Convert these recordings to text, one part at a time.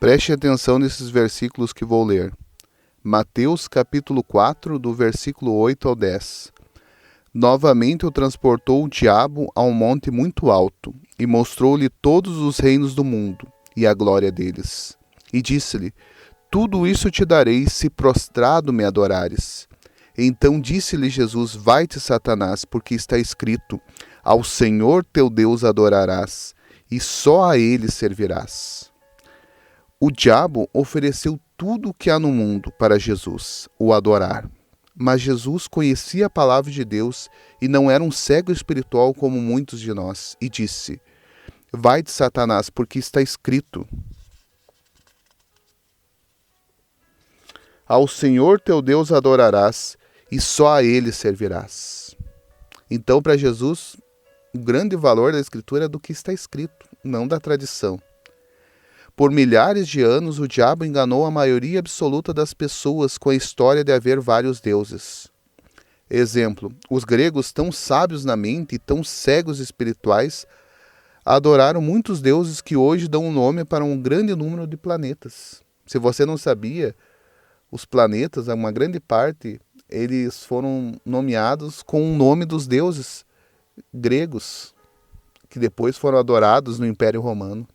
Preste atenção nesses versículos que vou ler. Mateus capítulo 4, do versículo 8 ao 10. Novamente o transportou o diabo a um monte muito alto, e mostrou-lhe todos os reinos do mundo, e a glória deles. E disse-lhe: Tudo isso te darei, se prostrado me adorares. Então disse-lhe Jesus: Vai-te, Satanás, porque está escrito: Ao Senhor teu Deus adorarás, e só a ele servirás. O diabo ofereceu tudo o que há no mundo para Jesus, o adorar. Mas Jesus conhecia a palavra de Deus e não era um cego espiritual como muitos de nós, e disse: Vai-te, Satanás, porque está escrito: Ao Senhor teu Deus adorarás, e só a ele servirás. Então, para Jesus, o grande valor da Escritura é do que está escrito, não da tradição. Por milhares de anos, o diabo enganou a maioria absoluta das pessoas com a história de haver vários deuses. Exemplo, os gregos, tão sábios na mente e tão cegos espirituais, adoraram muitos deuses que hoje dão um nome para um grande número de planetas. Se você não sabia, os planetas, uma grande parte, eles foram nomeados com o nome dos deuses gregos, que depois foram adorados no Império Romano,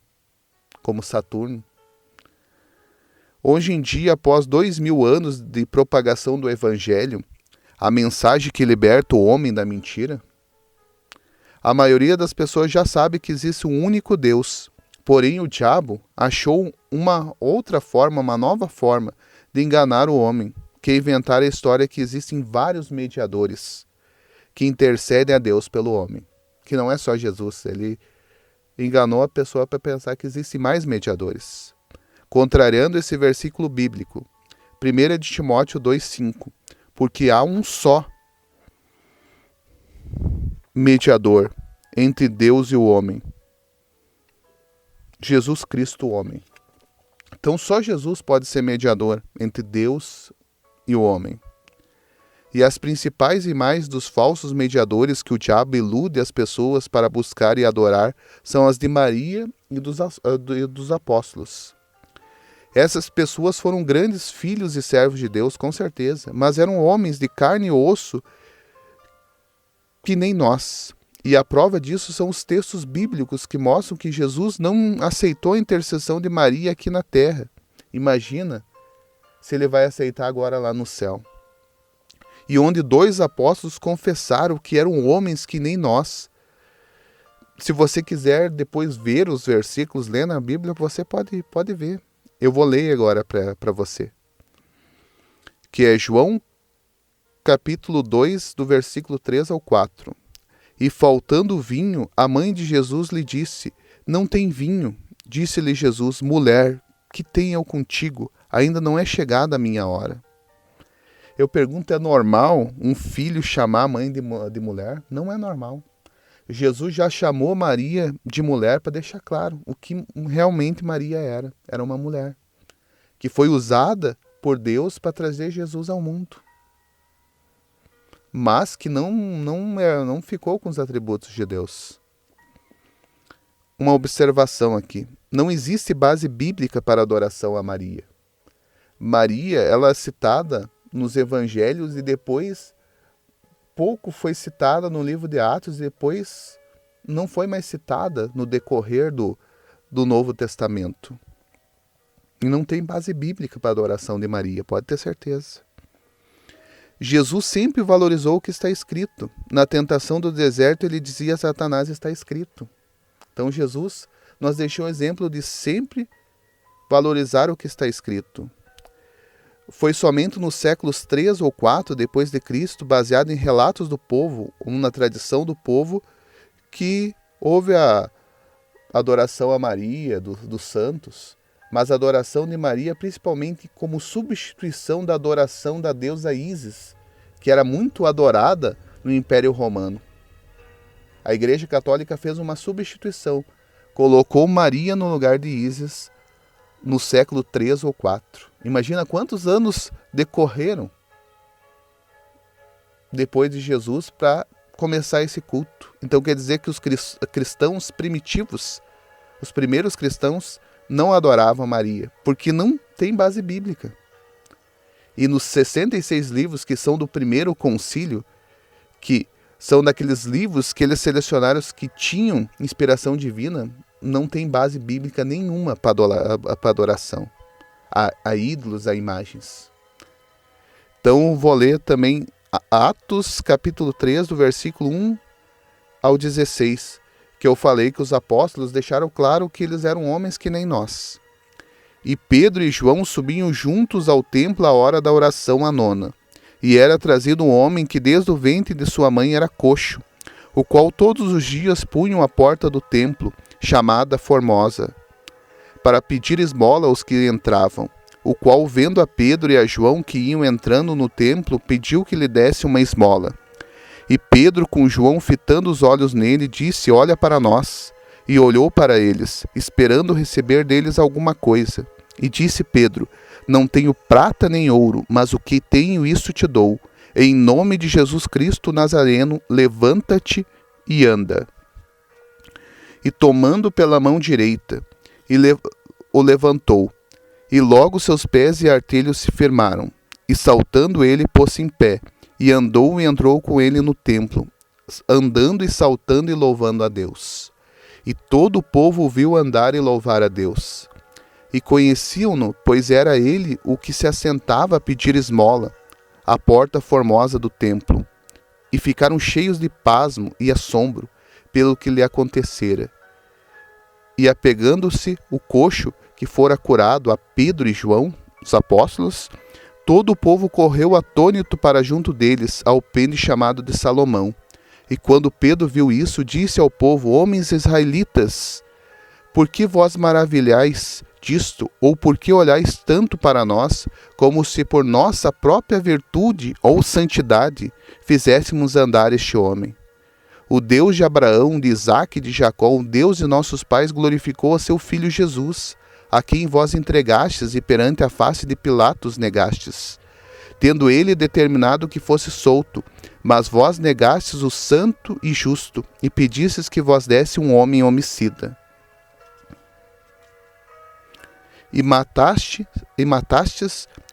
como Saturno. Hoje em dia, após 2000 anos de propagação do Evangelho, a mensagem que liberta o homem da mentira, a maioria das pessoas já sabe que existe um único Deus. Porém, o diabo achou uma outra forma, uma nova forma de enganar o homem, que é inventar a história que existem vários mediadores que intercedem a Deus pelo homem. Que não é só Jesus, ele enganou a pessoa para pensar que existem mais mediadores. Contrariando esse versículo bíblico, 1 de Timóteo 2,5, porque há um só mediador entre Deus e o homem, Jesus Cristo, o homem. Então só Jesus pode ser mediador entre Deus e o homem. E as principais imagens dos falsos mediadores que o diabo ilude as pessoas para buscar e adorar são as de Maria e dos apóstolos. Essas pessoas foram grandes filhos e servos de Deus, com certeza, mas eram homens de carne e osso que nem nós. E a prova disso são os textos bíblicos que mostram que Jesus não aceitou a intercessão de Maria aqui na terra. Imagina se ele vai aceitar agora lá no céu. E onde 2 apóstolos confessaram que eram homens que nem nós. Se você quiser depois ver os versículos, ler na Bíblia, você pode ver. Eu vou ler agora para você. Que é João capítulo 2, do versículo 3 ao 4. E faltando vinho, a mãe de Jesus lhe disse: Não tem vinho. Disse-lhe Jesus: Mulher, que tenho eu contigo? Ainda não é chegada a minha hora. Eu pergunto, é normal um filho chamar a mãe de mulher? Não é normal. Jesus já chamou Maria de mulher para deixar claro o que realmente Maria era. Era uma mulher que foi usada por Deus para trazer Jesus ao mundo. Mas que não ficou com os atributos de Deus. Uma observação aqui. Não existe base bíblica para adoração a Maria. Maria, ela é citada nos evangelhos e depois pouco foi citada no livro de Atos e depois não foi mais citada no decorrer do Novo Testamento. E não tem base bíblica para a adoração de Maria, pode ter certeza. Jesus sempre valorizou o que está escrito. Na tentação do deserto ele dizia a Satanás: está escrito. Então Jesus nos deixou um exemplo de sempre valorizar o que está escrito. Foi somente nos séculos 3 ou 4 depois de Cristo, baseado em relatos do povo, ou na tradição do povo, que houve a adoração a Maria, dos santos, mas a adoração de Maria principalmente como substituição da adoração da deusa Ísis, que era muito adorada no Império Romano. A Igreja Católica fez uma substituição, colocou Maria no lugar de Ísis no século 3 ou 4. Imagina quantos anos decorreram depois de Jesus para começar esse culto. Então quer dizer que os cristãos primitivos, os primeiros cristãos, não adoravam Maria, porque não tem base bíblica. E nos 66 livros que são do primeiro concílio, que são daqueles livros que eles selecionaram que tinham inspiração divina, não tem base bíblica nenhuma para adoração a ídolos, a imagens. Então vou ler também Atos capítulo 3, do versículo 1 ao 16, que eu falei que os apóstolos deixaram claro que eles eram homens que nem nós. E Pedro e João subiam juntos ao templo à hora da oração à nona. E era trazido um homem que desde o ventre de sua mãe era coxo, o qual todos os dias punham à porta do templo, chamada Formosa, para pedir esmola aos que entravam. O qual, vendo a Pedro e a João que iam entrando no templo, pediu que lhe desse uma esmola. E Pedro, com João fitando os olhos nele, disse: Olha para nós. E olhou para eles, esperando receber deles alguma coisa. E disse Pedro: Não tenho prata nem ouro, mas o que tenho isso te dou. Em nome de Jesus Cristo Nazareno, levanta-te e anda. E tomando pela mão direita, o levantou. E logo seus pés e artelhos se firmaram. E saltando ele, pôs-se em pé. E andou e entrou com ele no templo, andando e saltando e louvando a Deus. E todo o povo o viu andar e louvar a Deus. E conheciam-no, pois era ele o que se assentava a pedir esmola, à porta formosa do templo. E ficaram cheios de pasmo e assombro pelo que lhe acontecera. E apegando-se o coxo que fora curado a Pedro e João, os apóstolos, todo o povo correu atônito para junto deles, ao pêndulo chamado de Salomão. E quando Pedro viu isso, disse ao povo: Homens israelitas, por que vós maravilhais disto, ou por que olhais tanto para nós, como se por nossa própria virtude ou santidade fizéssemos andar este homem? O Deus de Abraão, de Isaque e de Jacó, o Deus de nossos pais, glorificou a seu filho Jesus, a quem vós entregastes e perante a face de Pilatos negastes, tendo ele determinado que fosse solto. Mas vós negastes o santo e justo, e pedistes que vos desse um homem homicida. E matastes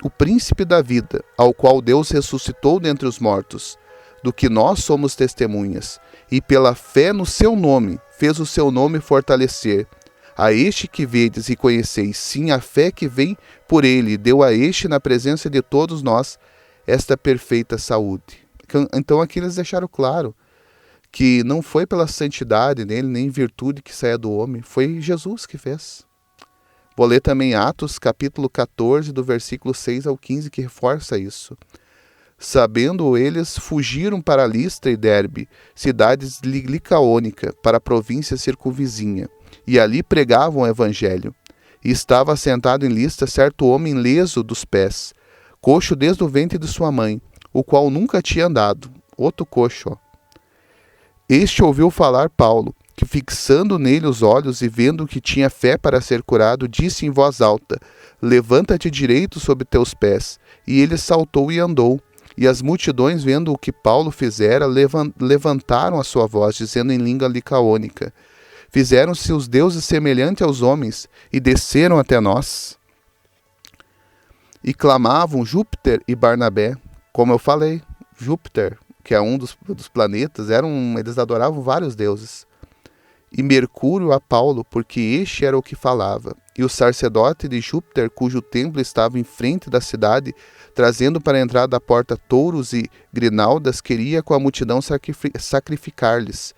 o príncipe da vida, ao qual Deus ressuscitou dentre os mortos, do que nós somos testemunhas, e pela fé no seu nome, fez o seu nome fortalecer. A este que vedes e conheceis, sim, a fé que vem por ele, deu a este, na presença de todos nós, esta perfeita saúde. Então aqui eles deixaram claro que não foi pela santidade dele, nem virtude que saia do homem, foi Jesus que fez. Vou ler também Atos, capítulo 14, do versículo 6 ao 15, que reforça isso. Sabendo eles, fugiram para Listra e Derbe, cidades de Licaônica, para a província circunvizinha, e ali pregavam o evangelho. E estava assentado em Listra certo homem leso dos pés, coxo desde o ventre de sua mãe, o qual nunca tinha andado. Outro coxo, ó. Este ouviu falar Paulo, que fixando nele os olhos e vendo que tinha fé para ser curado, disse em voz alta: Levanta-te direito sobre teus pés. E ele saltou e andou. E as multidões, vendo o que Paulo fizera, levantaram a sua voz, dizendo em língua licaônica: Fizeram-se os deuses semelhantes aos homens, e desceram até nós. E clamavam Júpiter e Barnabé. Como eu falei, Júpiter, que é um dos planetas, eles adoravam vários deuses. E Mercúrio a Paulo, porque este era o que falava. E o sacerdote de Júpiter, cujo templo estava em frente da cidade, trazendo para a entrada da porta touros e grinaldas, queria com a multidão sacrificar-lhes.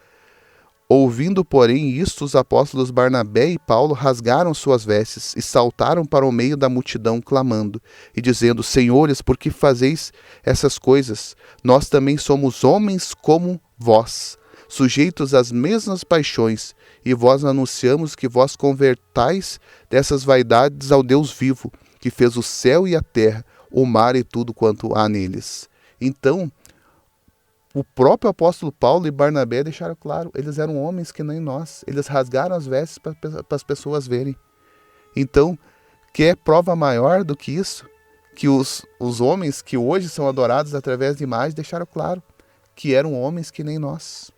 Ouvindo, porém, isto, os apóstolos Barnabé e Paulo rasgaram suas vestes e saltaram para o meio da multidão, clamando e dizendo: Senhores, por que fazeis essas coisas? Nós também somos homens como vós, sujeitos às mesmas paixões, e vós anunciamos que vós convertais dessas vaidades ao Deus vivo, que fez o céu e a terra, o mar e tudo quanto há neles. Então, o próprio apóstolo Paulo e Barnabé deixaram claro, eles eram homens que nem nós, eles rasgaram as vestes para as pessoas verem. Então, quer prova maior do que isso? Que os homens que hoje são adorados através de imagens deixaram claro que eram homens que nem nós.